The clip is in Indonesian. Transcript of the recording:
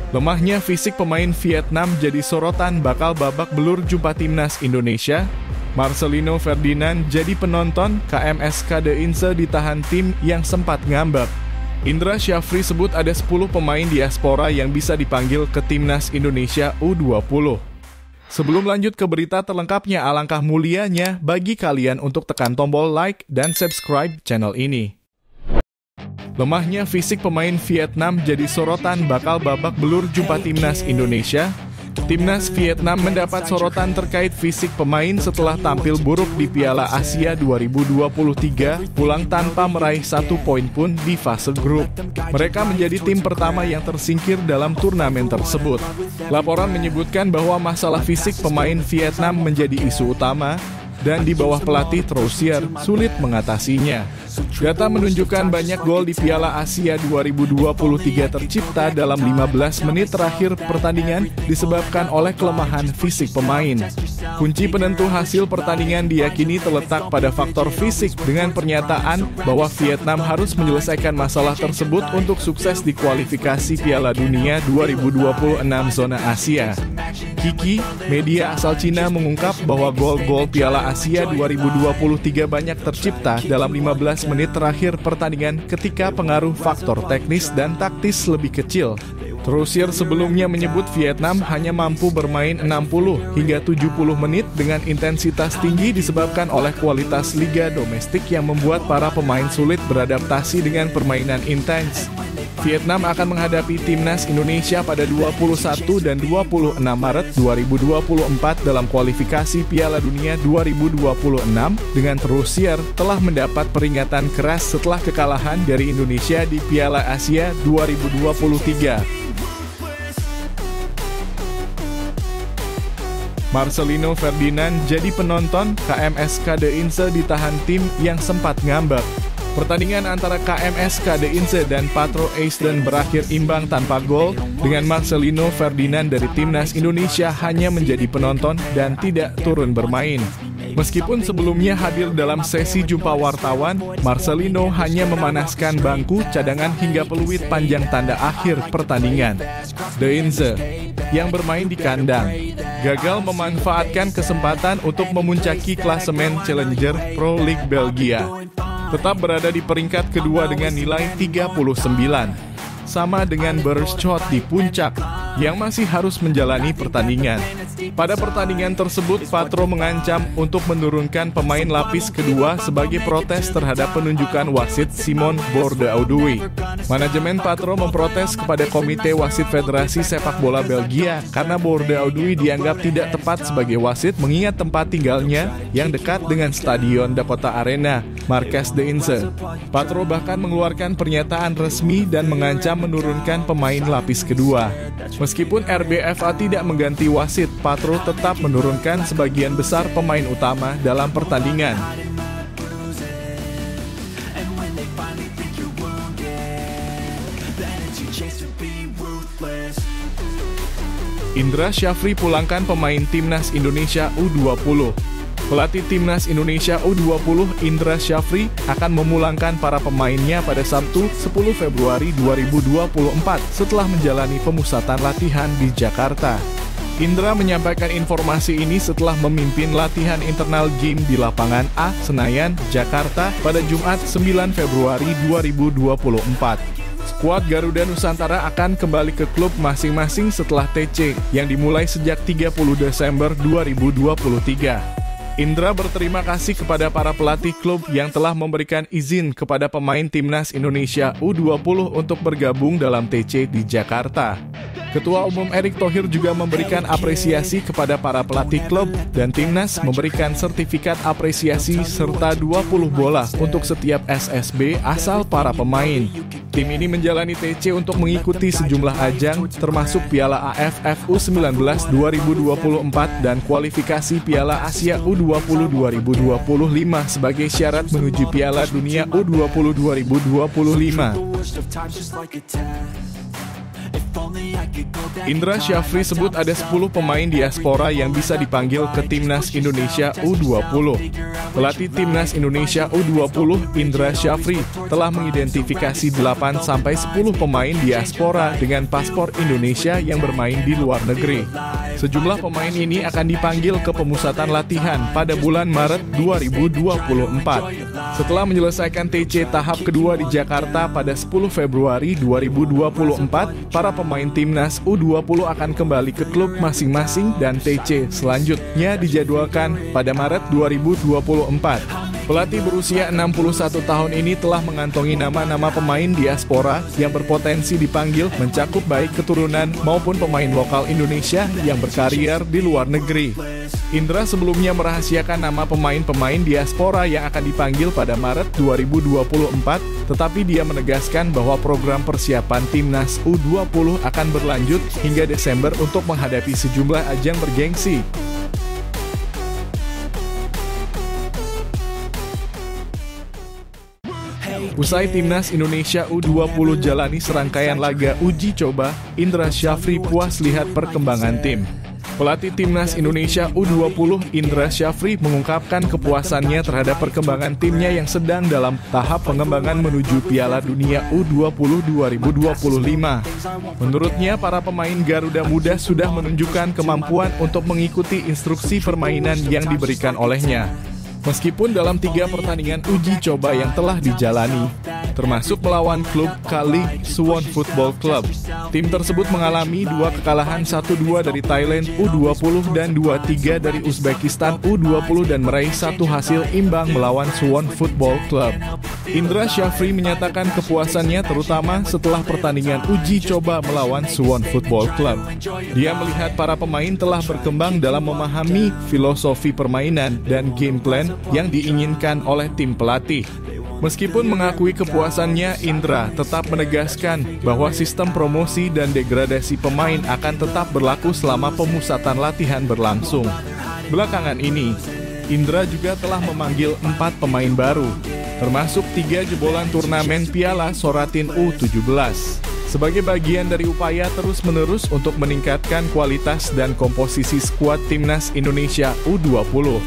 Lemahnya fisik pemain Vietnam jadi sorotan bakal babak belur jumpa timnas Indonesia. Marcelino Ferdinand jadi penonton, KMS Kade Inse ditahan tim yang sempat ngambek. Indra Syafri sebut ada 10 pemain diaspora yang bisa dipanggil ke timnas Indonesia U20. Sebelum lanjut ke berita terlengkapnya, alangkah mulianya bagi kalian untuk tekan tombol like dan subscribe channel ini. Lemahnya fisik pemain Vietnam jadi sorotan bakal babak belur jumpa timnas Indonesia. Timnas Vietnam mendapat sorotan terkait fisik pemain setelah tampil buruk di Piala Asia 2023, pulang tanpa meraih 1 poin pun di fase grup. Mereka menjadi tim pertama yang tersingkir dalam turnamen tersebut. Laporan menyebutkan bahwa masalah fisik pemain Vietnam menjadi isu utama, dan di bawah pelatih Troussier sulit mengatasinya. Data menunjukkan banyak gol di Piala Asia 2023 tercipta dalam 15 menit terakhir pertandingan disebabkan oleh kelemahan fisik pemain. Kunci penentu hasil pertandingan diyakini terletak pada faktor fisik dengan pernyataan bahwa Vietnam harus menyelesaikan masalah tersebut untuk sukses di kualifikasi Piala Dunia 2026 zona Asia. Kiki, media asal Cina, mengungkap bahwa gol-gol Piala Asia 2023 banyak tercipta dalam 15 menit terakhir pertandingan ketika pengaruh faktor teknis dan taktis lebih kecil. Troussier sebelumnya menyebut Vietnam hanya mampu bermain 60 hingga 70 menit dengan intensitas tinggi disebabkan oleh kualitas liga domestik yang membuat para pemain sulit beradaptasi dengan permainan intens. Vietnam akan menghadapi timnas Indonesia pada 21 dan 26 Maret 2024 dalam kualifikasi Piala Dunia 2026 dengan Troussier telah mendapat peringatan keras setelah kekalahan dari Indonesia di Piala Asia 2023. Marcelino Ferdinand jadi penonton, KMS Kade Inse ditahan tim yang sempat ngambek. Pertandingan antara KMS Kade Inse dan Patro Eisden berakhir imbang tanpa gol, dengan Marcelino Ferdinand dari timnas Indonesia hanya menjadi penonton dan tidak turun bermain. Meskipun sebelumnya hadir dalam sesi jumpa wartawan, Marcelino hanya memanaskan bangku cadangan hingga peluit panjang tanda akhir pertandingan. De Inse, yang bermain di kandang, gagal memanfaatkan kesempatan untuk memuncaki klasemen Challenger Pro League Belgia. Tetap berada di peringkat kedua dengan nilai 39. Sama dengan Beerschot di puncak, yang masih harus menjalani pertandingan. Pada pertandingan tersebut, Patro mengancam untuk menurunkan pemain lapis kedua sebagai protes terhadap penunjukan wasit Simon Bordeaux. Manajemen Patro memprotes kepada Komite Wasit Federasi Sepak Bola Belgia karena Bordeaux dianggap tidak tepat sebagai wasit mengingat tempat tinggalnya yang dekat dengan Stadion Dakota Arena, markas De Inse. Patro bahkan mengeluarkan pernyataan resmi dan mengancam menurunkan pemain lapis kedua. Meskipun RBFA tidak mengganti wasit, Patro tetap menurunkan sebagian besar pemain utama dalam pertandingan. Indra Syafri pulangkan pemain timnas Indonesia U20. Pelatih timnas Indonesia U20 Indra Syafri akan memulangkan para pemainnya pada Sabtu 10 Februari 2024 setelah menjalani pemusatan latihan di Jakarta. Indra menyampaikan informasi ini setelah memimpin latihan internal game di lapangan A Senayan, Jakarta pada Jumat 9 Februari 2024. Skuad Garuda Nusantara akan kembali ke klub masing-masing setelah TC yang dimulai sejak 30 Desember 2023. Indra berterima kasih kepada para pelatih klub yang telah memberikan izin kepada pemain timnas Indonesia U20 untuk bergabung dalam TC di Jakarta. Ketua Umum Erick Thohir juga memberikan apresiasi kepada para pelatih klub dan timnas memberikan sertifikat apresiasi serta 20 bola untuk setiap SSB asal para pemain. Tim ini menjalani TC untuk mengikuti sejumlah ajang termasuk Piala AFF U19 2024 dan kualifikasi Piala Asia U20 2025 sebagai syarat menuju Piala Dunia U20 2025. Indra Syafri sebut ada 10 pemain diaspora yang bisa dipanggil ke Timnas Indonesia U20. Pelatih Timnas Indonesia U20, Indra Syafri, telah mengidentifikasi 8-10 pemain diaspora dengan paspor Indonesia yang bermain di luar negeri. Sejumlah pemain ini akan dipanggil ke pemusatan latihan pada bulan Maret 2024. Setelah menyelesaikan TC tahap kedua di Jakarta pada 10 Februari 2024, para pemain Timnas U20 akan kembali ke klub masing-masing dan TC selanjutnya dijadwalkan pada Maret 2024. Pelatih berusia 61 tahun ini telah mengantongi nama-nama pemain diaspora yang berpotensi dipanggil mencakup baik keturunan maupun pemain lokal Indonesia yang berkarier di luar negeri. Indra sebelumnya merahasiakan nama pemain-pemain diaspora yang akan dipanggil pada Maret 2024, tetapi dia menegaskan bahwa program persiapan Timnas U20 akan berlanjut hingga Desember untuk menghadapi sejumlah ajang bergengsi. Usai Timnas Indonesia U20 jalani serangkaian laga uji coba, Indra Syafri puas lihat perkembangan tim. Pelatih Timnas Indonesia U20, Indra Syafri, mengungkapkan kepuasannya terhadap perkembangan timnya yang sedang dalam tahap pengembangan menuju Piala Dunia U20 2025. Menurutnya, para pemain Garuda Muda sudah menunjukkan kemampuan untuk mengikuti instruksi permainan yang diberikan olehnya. Meskipun dalam 3 pertandingan uji coba yang telah dijalani, termasuk melawan klub Kali Suwon Football Club, tim tersebut mengalami 2 kekalahan, 1-2 dari Thailand U20 dan 2-3 dari Uzbekistan U20 dan meraih 1 hasil imbang melawan Suwon Football Club. Indra Syafri menyatakan kepuasannya terutama setelah pertandingan uji coba melawan Suwon Football Club. Dia melihat para pemain telah berkembang dalam memahami filosofi permainan dan game plan yang diinginkan oleh tim pelatih. Meskipun mengakui kepuasannya, Indra tetap menegaskan bahwa sistem promosi dan degradasi pemain akan tetap berlaku selama pemusatan latihan berlangsung. Belakangan ini, Indra juga telah memanggil 4 pemain baru, termasuk 3 jebolan turnamen Piala Soratin U17. Sebagai bagian dari upaya terus-menerus untuk meningkatkan kualitas dan komposisi skuad Timnas Indonesia U20.